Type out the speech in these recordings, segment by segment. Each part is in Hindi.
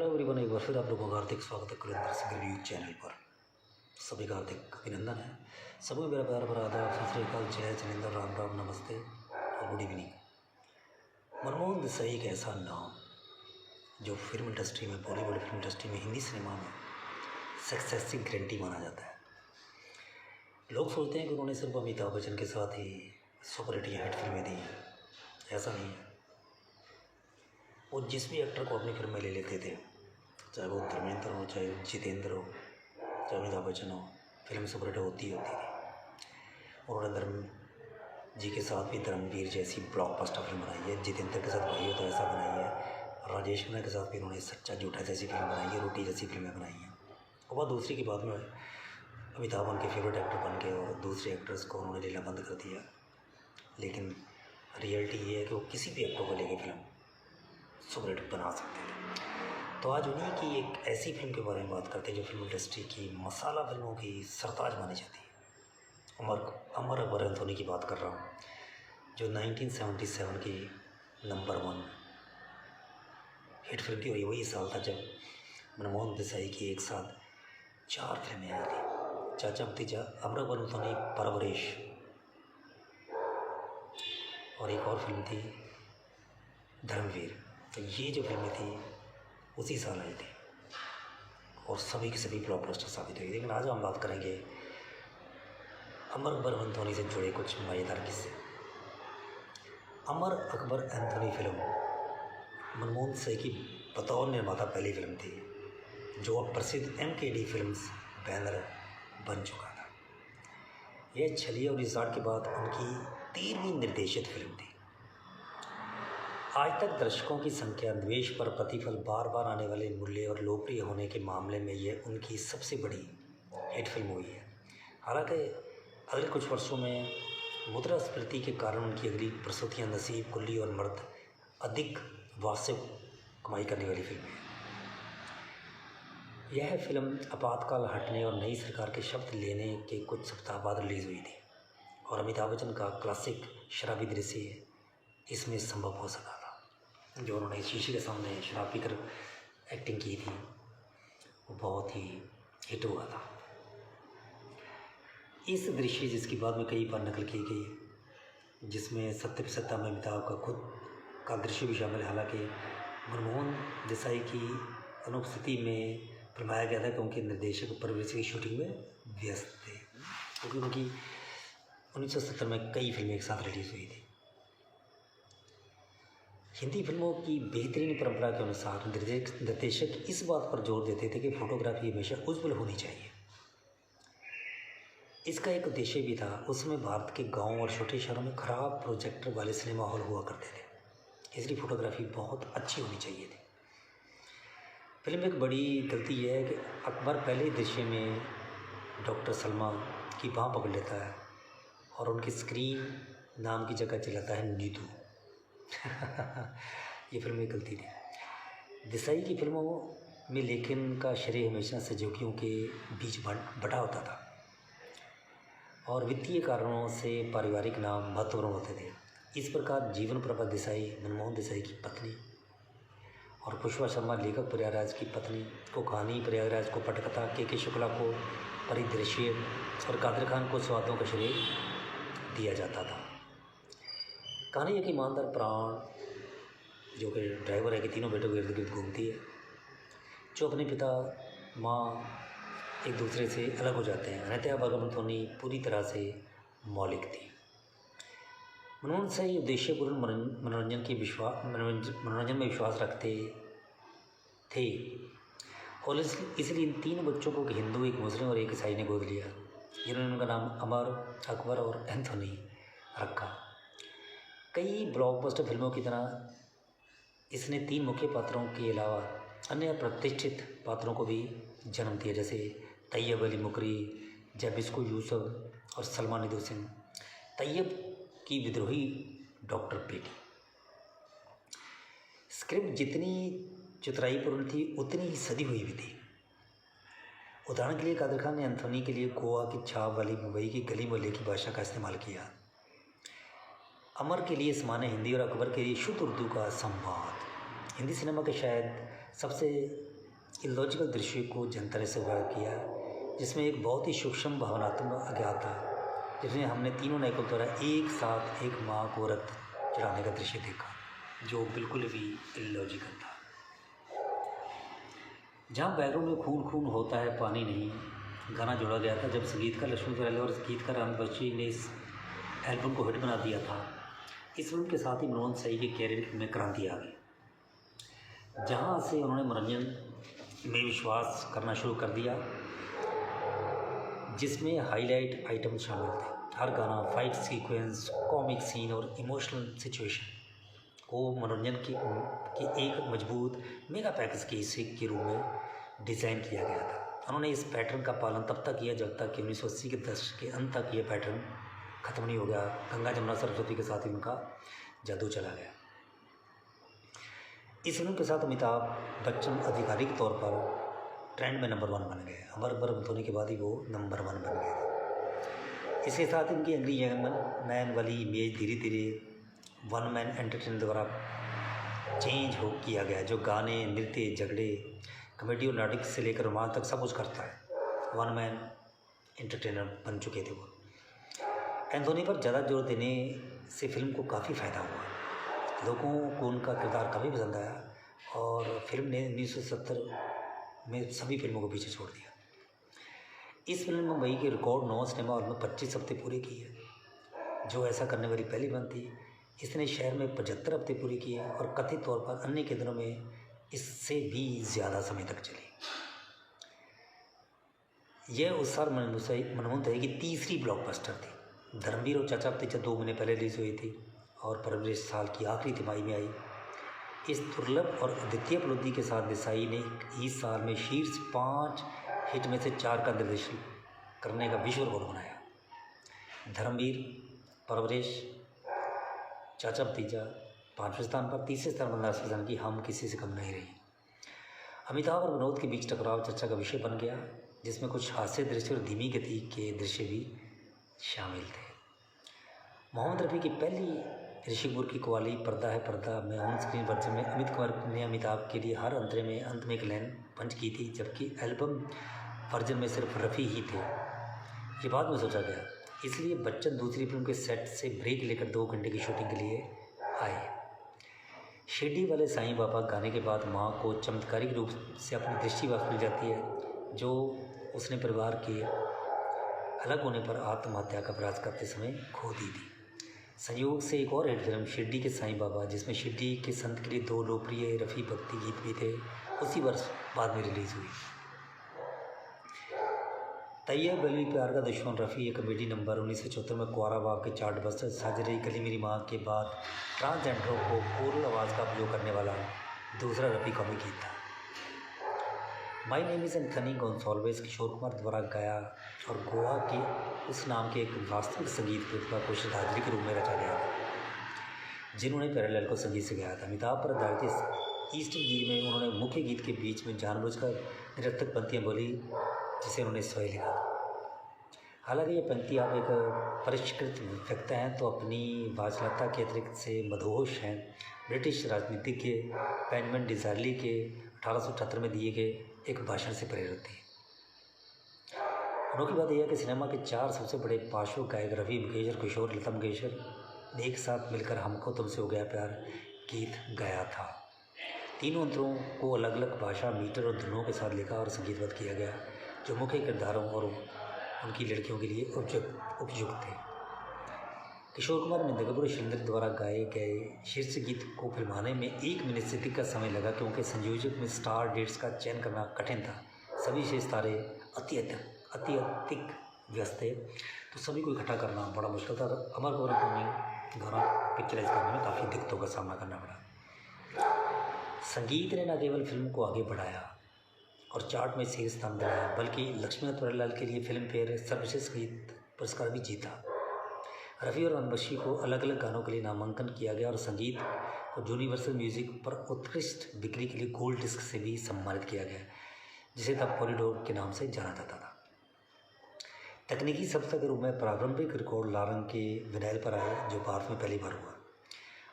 हेलो एवरीवन, एक बार फिर आप लोगों का हार्दिक स्वागत है कुलेंद्र सिंह रिव्यू चैनल पर। सभी का हार्दिक अभिनंदन है। सभी मेरा प्यार भरा आदाब, सत श्री अकाल, जय जिनेंद्र, राम राम, नमस्ते और गुड इवनिंग। मनमोहन देसाई एक ऐसा नाम जो फिल्म इंडस्ट्री में, बॉलीवुड फिल्म इंडस्ट्री में, हिंदी सिनेमा में सक्सेस की गारंटी माना जाता है। लोग सोचते हैं कि उन्होंने सिर्फ अमिताभ बच्चन के साथ ही सुपर हिट फिल्में दी हैं। ऐसा नहीं है। वो जिस भी एक्टर को अपनी फिल्म में ले लेते थे, चाहे वो धर्मेंद्र हो, चाहे जितेंद्र हो, चाहे अमिताभ बच्चन हो, फिल्म सुपरहिट होती ही होती थी। उन्होंने धर्म जी के साथ भी धर्मवीर जैसी ब्लॉकबस्टर फिल्म बनाई है, जितेंद्र के साथ भाई हो तो ऐसा बनाई है, राजेश खन्ना के साथ भी उन्होंने सच्चा झूठा जैसी फिल्म बनाई है, रोटी जैसी फिल्में बनाई हैं। और बात दूसरी की बाद में अमिताभ उनके फेवरेट एक्टर बन गए और दूसरे एक्टर्स को उन्होंने लेना बंद कर दिया। लेकिन रियलिटी ये है कि वो किसी भी एक्टर को लेके फिल्म सुपरहिट बना सकते थे। तो आज उन्हीं की एक ऐसी फिल्म के बारे में बात करते हैं जो फिल्म इंडस्ट्री की मसाला फिल्मों की सरताज मानी जाती है। अमर अकबर एंथोनी की बात कर रहा हूँ, जो 1977 की नंबर 1 हिट फिल्म थी। और वही साल था जब मनमोहन देसाई की एक साथ 4 फिल्में आई थी। चाचा भतीजा, अमर अकबर एंथोनी, परवरिश, और एक और फिल्म थी धर्मवीर। तो ये जो फिल्में थी उसी साल आई थी और सभी की सभी ब्लॉकबस्टर साबित हुई। लेकिन आज हम बात करेंगे अमर अकबर एंथोनी से जुड़े कुछ मज़ेदार किस्से। अमर अकबर एंथोनी फिल्म मनमोहन देसाई की बतौर निर्माता पहली फिल्म थी जो अब प्रसिद्ध MKD फिल्म्स बैनर बन चुका था। यह छलिया और रिजॉर्ट के बाद उनकी 13वीं निर्देशित फिल्म थी। आज तक दर्शकों की संख्या, निवेश पर प्रतिफल, बार बार आने वाले मूल्य और लोकप्रिय होने के मामले में यह उनकी सबसे बड़ी हिट फिल्म हुई है। हालांकि अगले कुछ वर्षों में मुद्रास्फीति के कारण उनकी अगली प्रस्तुतियां नसीब, कुल्ली और मर्द अधिक वास्तविक कमाई करने वाली फिल्म है। यह फिल्म आपातकाल हटने और नई सरकार के शपथ लेने के कुछ सप्ताह बाद रिलीज़ हुई थी और अमिताभ बच्चन का क्लासिक शराबी दृश्य इसमें संभव हो सका था। जो उन्होंने शीशे के सामने शराब पीकर एक्टिंग की थी वो बहुत ही हिट हुआ था। इस दृश्य जिसकी बाद में कई बार नकल की गई, जिसमें सत्य सत्ता में अमिताभ का खुद का दृश्य भी शामिल है। हालांकि मनमोहन देसाई की अनुपस्थिति में फिल्माया गया था क्योंकि निर्देशक परवरिश की शूटिंग में व्यस्त थे, क्योंकि उनकी 1970 में कई फिल्में एक साथ रिलीज़ हुई थी। हिंदी फिल्मों की बेहतरीन परंपरा के अनुसार निर्देशक इस बात पर जोर देते थे कि फोटोग्राफी हमेशा उज्ज्वल होनी चाहिए। इसका एक उद्देश्य भी था। उसमें भारत के गांव और छोटे शहरों में खराब प्रोजेक्टर वाले सिनेमा हॉल हुआ करते थे, इसलिए फोटोग्राफी बहुत अच्छी होनी चाहिए थी। फिल्म में एक बड़ी गलती यह है कि अकबर पहले दृश्य में डॉक्टर सलमा की बाँह पकड़ लेता है और उनकी स्क्रीन नाम की जगह चलाता है नीतू। ये फिल्म में गलती थी। देसाई की फिल्मों में लेखन का श्रेय हमेशा सहयोगियों के बीच बटा होता था और वित्तीय कारणों से पारिवारिक नाम महत्वपूर्ण होते थे। इस प्रकार जीवन प्रभा देसाई मनमोहन देसाई की पत्नी और पुष्पा शर्मा लेखक प्रयागराज की पत्नी को कहानी, प्रयागराज को पटकथा, के शुक्ला को परिदृश्य और कादर खान को स्वादों का श्रेय दिया जाता था। कहानी एक ईमानदार प्राण जो कि ड्राइवर है कि तीनों बेटों के इर्द गिर्द घूमती है, जो अपने पिता माँ एक दूसरे से अलग हो जाते हैं। अनित्या अकबर एंथोनी पूरी तरह से मौलिक थी। मनमोहन देसाई उद्देश्यपूर्ण मनोरंजन में विश्वास रखते थे और इसलिए इन 3 बच्चों को, एक हिंदू, एक मुस्लिम और एक ईसाई ने गोद लिया, जिन्होंने उनका नाम अमर, अकबर और एंथोनी रखा। कई ब्लॉकबस्टर फिल्मों की तरह इसने 3 मुख्य पात्रों के अलावा अन्य प्रतिष्ठित पात्रों को भी जन्म दिया, जैसे तैयब अली मुकरी, जैबिस्को यूसुफ और सलमा निधु सिंह। तैयब की विद्रोही डॉक्टर बेटी। स्क्रिप्ट जितनी चतुराईपूर्ण थी उतनी ही सदी हुई भी थी। उदाहरण के लिए कादर खान ने एंथोनी के लिए गोवा की छाप वाली मुंबई की गली मोहल्ले की भाषा का इस्तेमाल किया। अमर के लिए सामान्य हिंदी और अकबर के लिए शुद्ध उर्दू का संवाद। हिंदी सिनेमा के शायद सबसे इलॉजिकल दृश्य को जनता से वर्णन किया, जिसमें एक बहुत ही सूक्ष्म भावनात्मक अज्ञाता जिसमें हमने तीनों नायकों द्वारा एक साथ एक माँ को रक्त चढ़ाने का दृश्य देखा, जो बिल्कुल भी इलॉजिकल था। जहाँ बैकग्राउंड में खून खून होता है पानी नहीं गाना जोड़ा गया था, जब संगीतकार लक्ष्मी पहले और गीतकार राम बख्शी ने इस एल्बम को हिट बना दिया था। इस फिल्म के साथ ही मनोहर सही के कैरियर में क्रांति आ गई, जहाँ से उन्होंने मनोरंजन में विश्वास करना शुरू कर दिया, जिसमें हाईलाइट आइटम शामिल थे। हर गाना, फाइट सीक्वेंस, कॉमिक सीन और इमोशनल सिचुएशन को मनोरंजन की एक मजबूत मेगा पैकेज के हिस्से के रूप में डिज़ाइन किया गया था। उन्होंने इस पैटर्न का पालन तब तक किया जब तक कि 1980 के दशक के अंत तक ये पैटर्न ख़त्म नहीं हो गया। गंगा जमुना सरस्वती के साथ ही उनका जादू चला गया। इस फिल्म के साथ अमिताभ बच्चन आधिकारिक तौर पर ट्रेंड में नंबर 1 बन गए। अमर बर्फ धोनी के बाद ही वो नंबर 1 बन गए थे। इसके साथ इनकी एंग्री यंग मैन वाली इमेज धीरे धीरे वन मैन एंटरटेनर द्वारा चेंज किया गया, जो गाने, नृत्य, झगड़े, कॉमेडी और नाटक से लेकर रोमांस तक सब कुछ करता है। वन मैन एंटरटेनर बन चुके थे वो। एंथोनी पर ज़्यादा जोर देने से फिल्म को काफ़ी फ़ायदा हुआ। लोगों को उनका किरदार काफ़ी पसंद आया और फिल्म ने 1970 में सभी फिल्मों को पीछे छोड़ दिया। इस फिल्म ने मुंबई के रिकॉर्ड 9 सिनेमा हॉल में 25 हफ्ते पूरे किए, जो ऐसा करने वाली पहली फिल्म थी। इसने शहर में 75 हफ्ते पूरे किए और कथित तौर पर अन्य केंद्रों में इससे भी ज़्यादा समय तक चली। यह उस साल मनमोहन सही की तीसरी ब्लॉकबस्टर थी। धर्मवीर और चाचा भतीजा 2 महीने पहले रिलीज हुई थी और फरवरी साल की आखिरी तिमाही में आई। इस दुर्लभ और अद्वितीय उपलब्धि के साथ देसाई ने इस साल में शीर्ष 5 हिट में से 4 का निर्देशन करने का विश्व रिकॉर्ड बनाया। धर्मवीर, परवरिश, चाचा भतीजा 5वें स्थान पर, तीसरे स्थान पर नरसिंह की हम किसी से कम नहीं रही। अमिताभ और विनोद के बीच टकराव चर्चा का विषय बन गया, जिसमें कुछ हास्य दृश्य और धीमी गति के दृश्य भी शामिल थे। मोहम्मद रफ़ी की पहली ऋषि कपूर की कव्वाली पर्दा है पर्दा में ऑन स्क्रीन वर्जन में अमित कुमार ने अमिताभ के लिए हर अंतरे में अंत में एक लाइन पंच की थी, जबकि एल्बम वर्जन में सिर्फ रफ़ी ही थे। ये बाद में सोचा गया, इसलिए बच्चन दूसरी फिल्म के सेट से ब्रेक लेकर 2 घंटे की शूटिंग के लिए आए। शिरडी वाले साईं बाबा गाने के बाद माँ को चमत्कारिक रूप से अपनी दृष्टि वापस मिल जाती है, जो उसने परिवार के अलग होने पर आत्महत्या का प्रयास करते समय खो दी थी। संयोग से एक और हिट फिल्म शिरडी के साईं बाबा, जिसमें शिरडी के संत के लिए 2 लोकप्रिय रफ़ी भक्ति गीत भी थे, उसी वर्ष बाद में रिलीज़ हुई। तैयब बलवी प्यार का दुश्मन रफ़ी एक कॉमेडी नंबर 1974 में कुआरा बाप के चार्ट बस्टर साजरे गली मेरी माँ के बाद ट्रांसजेंडरों को कोरल आवाज़ का उपयोग करने वाला दूसरा रफ़ी कॉमिक गीत था। My name is Anthony गोन्साल्वेस Kishore Kumar द्वारा गाया और गोवा के उस नाम के एक वास्तविक संगीत प्रतिभा को श्रद्धांजलि के रूप में रचा गया था, जिन्होंने पैरेलल को संगीत से गाया था। अमिताभ पर आधारित ईस्टर गीत में उन्होंने मुख्य गीत के बीच में जानबूझकर निरर्थक पंक्तियाँ बोली, जिसे उन्होंने स्वयं लिखा था। हालांकि ये पंक्ति आप एक परिष्कृत वक्ता हैं तो अपनी वाचलता के अतिरिक्त से मदहोश हैं। ब्रिटिश राजनीतिज्ञ बेंजामिन डिज़ार्ली के 1878 में दिए गए एक भाषण से प्रेरित थी। अनोखी बात यह है कि सिनेमा के 4 सबसे बड़े पार्श्व गायक रफ़ी, मुकेश और किशोर लता मंगेशकर ने एक साथ मिलकर हमको तुमसे हो गया प्यार गीत गाया था। तीनों अंतरों को अलग अलग भाषा, मीटर और धुनों के साथ लिखा और संगीतबद्ध किया गया, जो मुख्य किरदारों और उनकी लड़कियों के लिए उपयुक्त थे। किशोर कुमार ने कपूर और शिंदर द्वारा गाए गए शीर्ष गीत को फिल्माने में 1 मिनट से अधिक का समय लगा, क्योंकि संयोजक में स्टार डेट्स का चयन करना कठिन था। सभी शेष तारे अत्यधिक व्यस्त थे, तो सभी को इकट्ठा करना बड़ा मुश्किल था। अमर कपूर को गाना पिक्चराइज करने में काफ़ी दिक्कतों का सामना करना पड़ा। संगीत ने न केवल फिल्म को आगे बढ़ाया और चार्ट में शीर्ष स्थान दिलाया, बल्कि लक्ष्मीनाथ प्यारेलाल के लिए फिल्म फेयर सर्वश्रेष्ठ गीत पुरस्कार भी जीता। रफ़ी और मनबख्शी को अलग अलग गानों के लिए नामांकन किया गया और संगीत को यूनिवर्सल म्यूज़िक पर उत्कृष्ट बिक्री के लिए गोल्ड डिस्क से भी सम्मानित किया गया, जिसे तब पॉलीडोर के नाम से जाना जाता था। तकनीकी सफलता के रूप में प्रारंभिक रिकॉर्ड लारंग के विनाइल पर आए, जो भारत में पहली बार हुआ।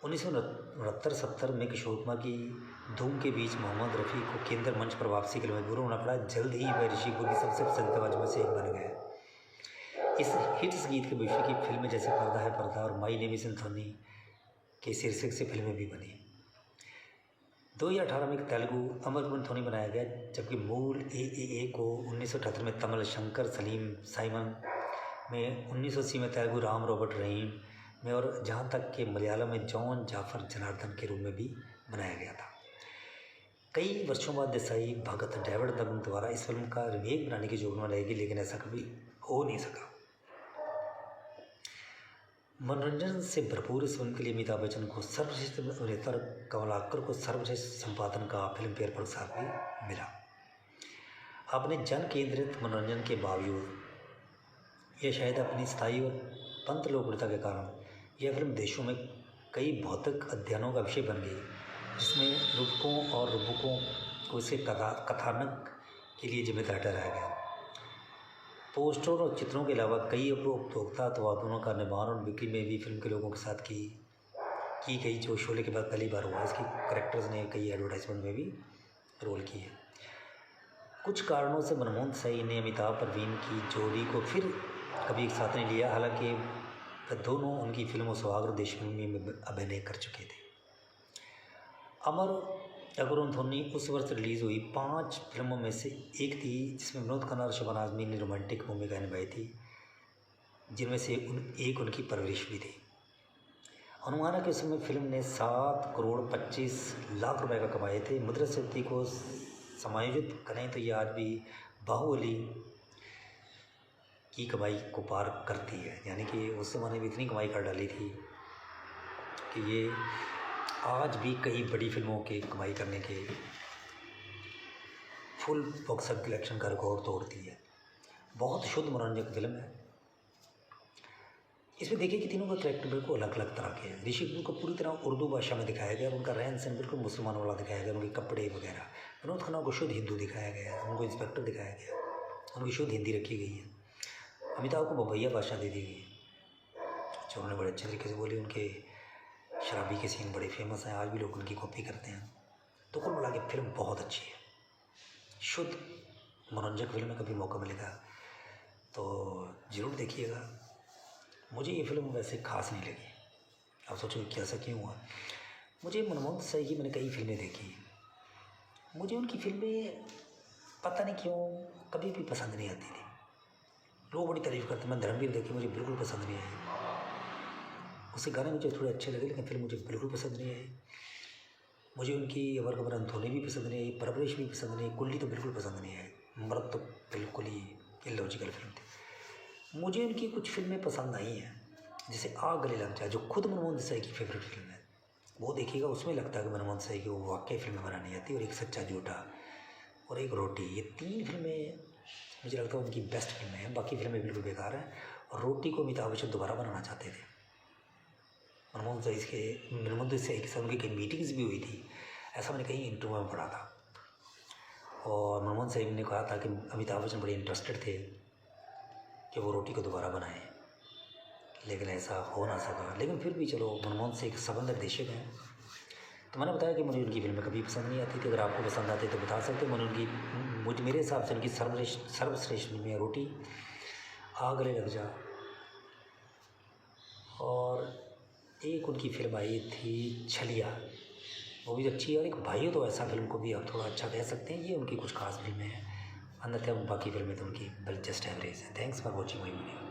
1969-70 में किशोर कुमार की धूम के बीच मोहम्मद रफ़ी को केंद्र मंच पर वापसी के लिए मजबूर होना पड़ा। जल्द ही वह ऋषि कपूर की सबसे पसंदीदा आवाज़ में से एक बन गए। इस हिट्स गीत के भविष्य की फिल्में जैसे पर्दा है पर्दा और माई नेम इज़ एंथोनी के शीर्षक से फिल्में भी बनी। 2018 में एक तेलुगु अमर एंथोनी बनाया गया, जबकि मूल ए को 1978 में तमिल शंकर सलीम साइमन में, 1980 में तेलुगु राम रॉबर्ट रहीम में और जहाँ तक कि मलयालम में जॉन जाफर जनार्दन के रूप में भी बनाया गया था। कई वर्षों बाद देसाई भगत डेविड दगन द्वारा इस फिल्म का रीमेक बनाने की योजना रहेगी, लेकिन ऐसा कभी हो नहीं सका। मनोरंजन से भरपूर इस फिल्म के लिए अमिताभ बच्चन को सर्वश्रेष्ठ अभिनेता और कमलाकर को सर्वश्रेष्ठ संपादन का फिल्म फेयर पुरस्कार भी मिला। अपने जन केंद्रित मनोरंजन के बावजूद यह शायद अपनी स्थायी और पंत लोकप्रियता के कारण यह फिल्म देशों में कई भौतिक अध्ययनों का विषय बन गई, जिसमें रूपकों और रूपकों को इसे कथानक के लिए जिम्मेदार ठहराया गया। पोस्टर और चित्रों के अलावा कई उपभोक्ता उत्पादों का निर्माण और बिक्री में भी फिल्म के लोगों के साथ की गई, जो शोले के बाद पहली बार हुआ। इसकी करेक्टर्स ने कई एडवर्टाइजमेंट में भी रोल किए। कुछ कारणों से मनमोहन देसाई ने अमिताभ परवीन की जोड़ी को फिर कभी एक साथ नहीं लिया, हालांकि दोनों उनकी फिल्मों सुहाग और देशप्रेमी में अभिनय कर चुके थे। अमर एंथोनी उस वर्ष रिलीज़ हुई 5 फिल्मों में से एक थी, जिसमें विनोद खन्ना और शबाना आज़मी ने रोमांटिक भूमिका निभाई थी, जिनमें से एक उनकी परवरिश भी थी। अनुमान है कि उस समय फिल्म ने 7 करोड़ 25 लाख रुपए का कमाए थे। मुद्रास्फीति को समायोजित करें तो ये आज भी बाहुबली की कमाई को पार करती है, यानी कि उस ज़माने में इतनी कमाई कर डाली थी कि ये आज भी कई बड़ी फिल्मों के कमाई करने के फुल बॉक्स कलेक्शन का रिकॉर्ड तोड़ती है। बहुत शुद्ध मनोरंजक फिल्म है। इसमें देखिए कि तीनों का कैरेक्टर बिल्कुल अलग अलग तरह के हैं। ऋषि कपूर को पूरी तरह उर्दू भाषा में दिखाया गया, उनका रहन सहन बिल्कुल मुसलमान वाला दिखाया गया, उनके कपड़े वगैरह। विनोद खन्ना को शुद्ध हिंदू दिखाया गया, उनको इंस्पेक्टर दिखाया गया, उनकी शुद्ध हिंदी रखी गई है। अमिताभ को बम्बैया भाषा दे दी गई, जो उन्होंने बड़े अच्छे तरीके से बोली। उनके शराबी के सीन बड़े फेमस हैं, आज भी लोग उनकी कॉपी करते हैं। तो कुल मिला के फिल्म बहुत अच्छी है, शुद्ध मनोरंजक फिल्म में। कभी मौका मिलेगा तो ज़रूर देखिएगा। मुझे ये फिल्म वैसे खास नहीं लगी। आप सोचोगे कि ऐसा क्यों हुआ। मुझे मनमोहन देसाई की मैंने कई फिल्में देखी, मुझे उनकी फिल्में पता नहीं क्यों कभी भी पसंद नहीं आती थी। लोग बड़ी तारीफ़ करते, मैं धर्मवीर देखी, मुझे बिल्कुल पसंद नहीं आई। उसके गाने मुझे थोड़े अच्छे लगे, लेकिन फिल्म मुझे बिल्कुल पसंद नहीं आई। मुझे उनकी अमर खबर एंथोनी भी पसंद नहीं आई, परवरिश भी पसंद नहीं आई, कुल्ली तो बिल्कुल पसंद नहीं आई। मर्द तो बिल्कुल ही इलॉजिकल फिल्म थी। मुझे उनकी कुछ फिल्में पसंद आई हैं, जैसे आग गले लग जा, जो खुद मनमोहन देसाई की फेवरेट फिल्म है। वो देखिएगा, उसमें लगता है कि मनमोहन देसाई की वो वाकई फिल्में बनानी आती है। और एक सच्चा झूठा और एक रोटी, ये 3 फिल्में मुझे लगता है उनकी बेस्ट फिल्में हैं। बाकी फिल्में बिल्कुल बेकार हैं। और रोटी को अमिताभ बच्चन दोबारा बनाना चाहते थे। मनमोहन देसाई के साथ उनकी कई मीटिंग्स भी हुई थी, ऐसा मैंने कहीं इंटरव्यू में पढ़ा था। और मनमोहन देसाई ने कहा था कि अमिताभ बच्चन बड़े इंटरेस्टेड थे कि वो रोटी को दोबारा बनाएं, लेकिन ऐसा हो ना सका। लेकिन फिर भी चलो, मनमोहन देसाई एक सबंध निर्देशक हैं। तो मैंने बताया कि मुझे उनकी फिल्में कभी पसंद नहीं आती थी। अगर आपको पसंद आती तो बता सकते। मेरे हिसाब से उनकी सर्वश्रेष्ठ फिल्में रोटी, आग गले लग जा, और एक उनकी फिल्म आई थी छलिया, वो भी अच्छी है। और एक भाइयों तो ऐसा फिल्म को भी आप थोड़ा अच्छा कह सकते हैं। ये उनकी कुछ खास फिल्में हैं। अन्यथा बाकी फिल्में तो उनकी जस्ट एवरेज है। Thanks for watching my video.